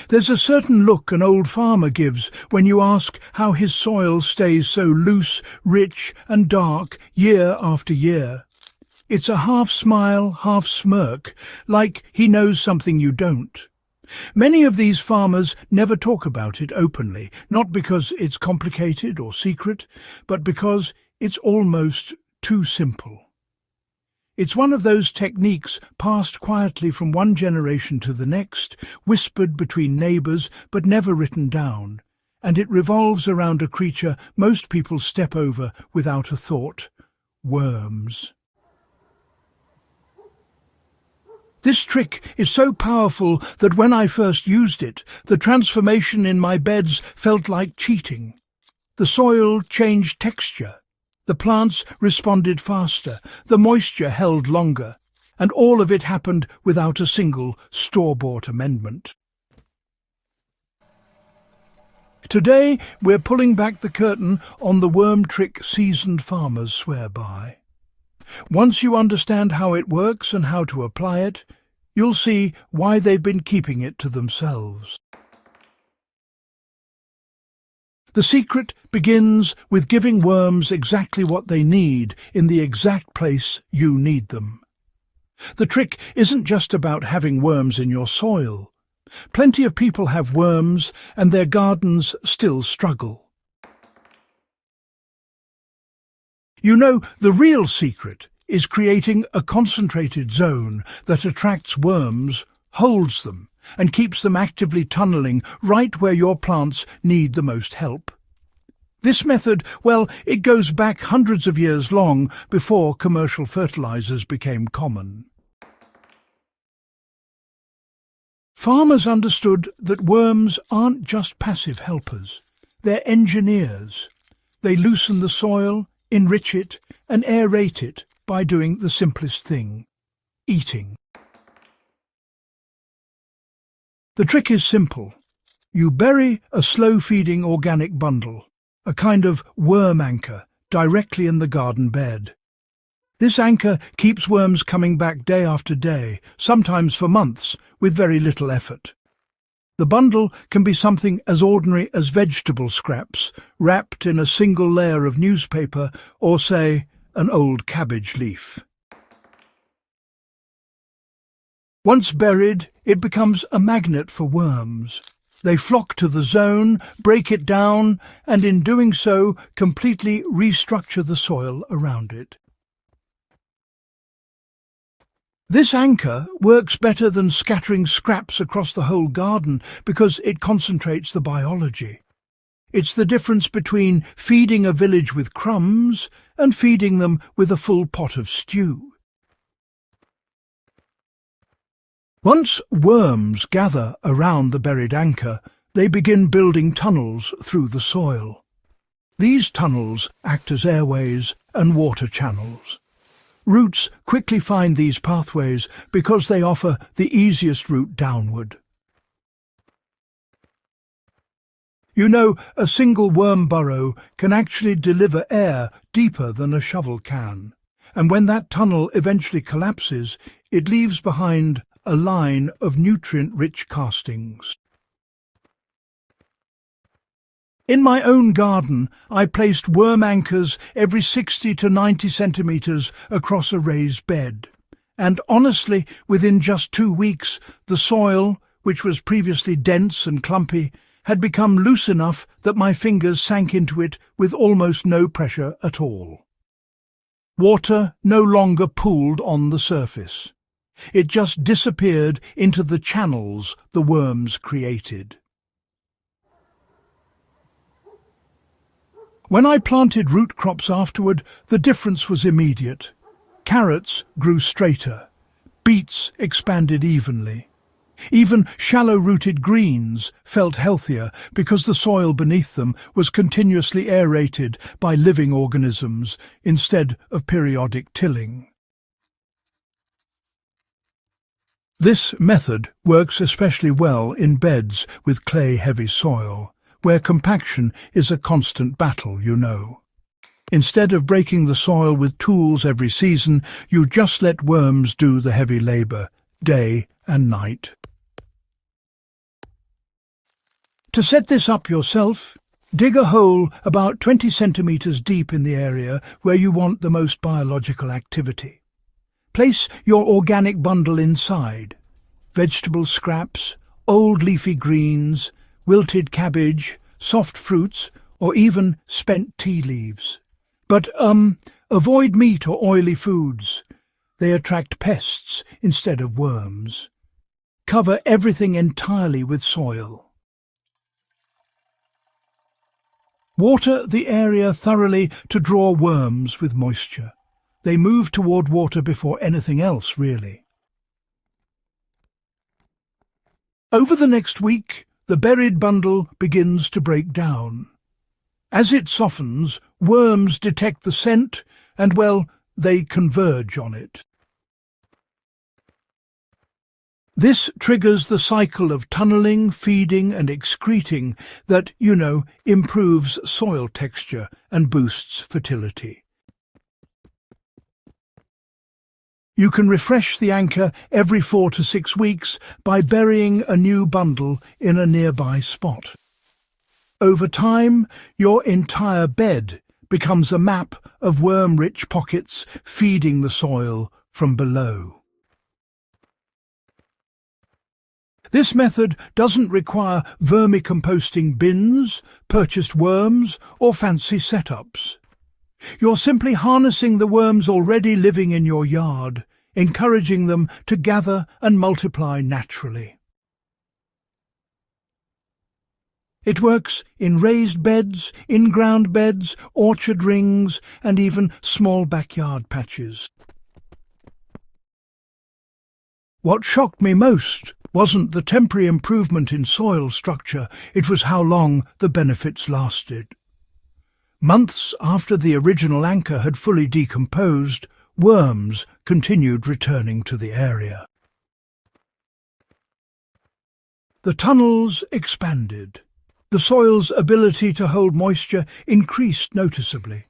There's a certain look an old farmer gives when you ask how his soil stays so loose, rich and dark year after year. It's a half smile, half smirk, like he knows something you don't. Many of these farmers never talk about it openly, not because it's complicated or secret, but because it's almost too simple. It's one of those techniques passed quietly from one generation to the next, whispered between neighbours but never written down, and it revolves around a creature most people step over without a thought: worms. This trick is so powerful that when I first used it, the transformation in my beds felt like cheating. The soil changed texture. The plants responded faster, the moisture held longer, and all of it happened without a single store-bought amendment. Today we're pulling back the curtain on the worm trick seasoned farmers swear by. Once you understand how it works and how to apply it, you'll see why they've been keeping it to themselves. The secret begins with giving worms exactly what they need in the exact place you need them. The trick isn't just about having worms in your soil. Plenty of people have worms and their gardens still struggle. You know, the real secret is creating a concentrated zone that attracts worms, holds them, and keeps them actively tunneling right where your plants need the most help. This method, well, it goes back hundreds of years long before commercial fertilizers became common. Farmers understood that worms aren't just passive helpers. They're engineers. They loosen the soil, enrich it, and aerate it by doing the simplest thing: eating. The trick is simple. You bury a slow-feeding organic bundle, a kind of worm anchor, directly in the garden bed. This anchor keeps worms coming back day after day, sometimes for months, with very little effort. The bundle can be something as ordinary as vegetable scraps, wrapped in a single layer of newspaper or, say, an old cabbage leaf. Once buried, it becomes a magnet for worms. They flock to the zone, break it down, and in doing so, completely restructure the soil around it. This anchor works better than scattering scraps across the whole garden because it concentrates the biology. It's the difference between feeding a village with crumbs and feeding them with a full pot of stew. Once worms gather around the buried anchor, they begin building tunnels through the soil. These tunnels act as airways and water channels. Roots quickly find these pathways because they offer the easiest route downward. You know, a single worm burrow can actually deliver air deeper than a shovel can, and when that tunnel eventually collapses, it leaves behind a line of nutrient-rich castings. In my own garden, I placed worm anchors every 60 to 90 centimetres across a raised bed. And honestly, within just 2 weeks, the soil, which was previously dense and clumpy, had become loose enough that my fingers sank into it with almost no pressure at all. Water no longer pooled on the surface. It just disappeared into the channels the worms created. When I planted root crops afterward, the difference was immediate. Carrots grew straighter. Beets expanded evenly. Even shallow-rooted greens felt healthier because the soil beneath them was continuously aerated by living organisms instead of periodic tilling. This method works especially well in beds with clay-heavy soil, where compaction is a constant battle, you know. Instead of breaking the soil with tools every season, you just let worms do the heavy labour, day and night. To set this up yourself, dig a hole about 20 centimetres deep in the area where you want the most biological activity. Place your organic bundle inside. Vegetable scraps, old leafy greens, wilted cabbage, soft fruits, or even spent tea leaves. But, avoid meat or oily foods. They attract pests instead of worms. Cover everything entirely with soil. Water the area thoroughly to draw worms with moisture. They move toward water before anything else, really. Over the next week, the buried bundle begins to break down. As it softens, worms detect the scent and, well, they converge on it. This triggers the cycle of tunneling, feeding and excreting that, improves soil texture and boosts fertility. You can refresh the anchor every 4 to 6 weeks by burying a new bundle in a nearby spot. Over time, your entire bed becomes a map of worm-rich pockets feeding the soil from below. This method doesn't require vermicomposting bins, purchased worms, or fancy setups. You're simply harnessing the worms already living in your yard, encouraging them to gather and multiply naturally. It works in raised beds, in-ground beds, orchard rings, and even small backyard patches. What shocked me most wasn't the temporary improvement in soil structure, it was how long the benefits lasted. Months after the original anchor had fully decomposed, worms continued returning to the area. The tunnels expanded. The soil's ability to hold moisture increased noticeably.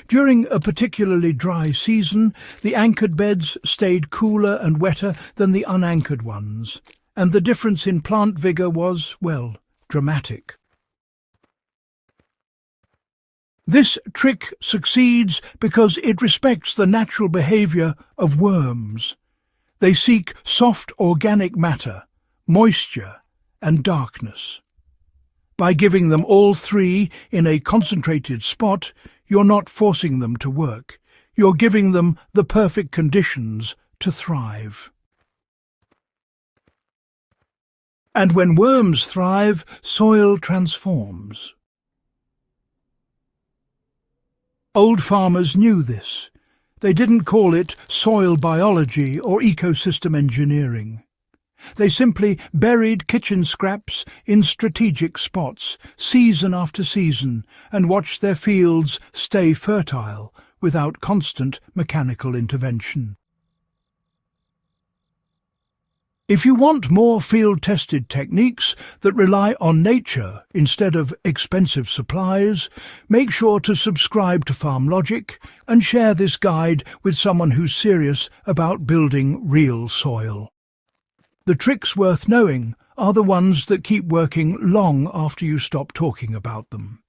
During a particularly dry season, the anchored beds stayed cooler and wetter than the unanchored ones, and the difference in plant vigour was, well, dramatic. This trick succeeds because it respects the natural behaviour of worms. They seek soft organic matter, moisture and darkness. By giving them all three in a concentrated spot, you're not forcing them to work. You're giving them the perfect conditions to thrive. And when worms thrive, soil transforms. Old farmers knew this. They didn't call it soil biology or ecosystem engineering. They simply buried kitchen scraps in strategic spots, season after season, and watched their fields stay fertile without constant mechanical intervention. If you want more field-tested techniques that rely on nature instead of expensive supplies, make sure to subscribe to FarmLogic and share this guide with someone who's serious about building real soil. The tricks worth knowing are the ones that keep working long after you stop talking about them.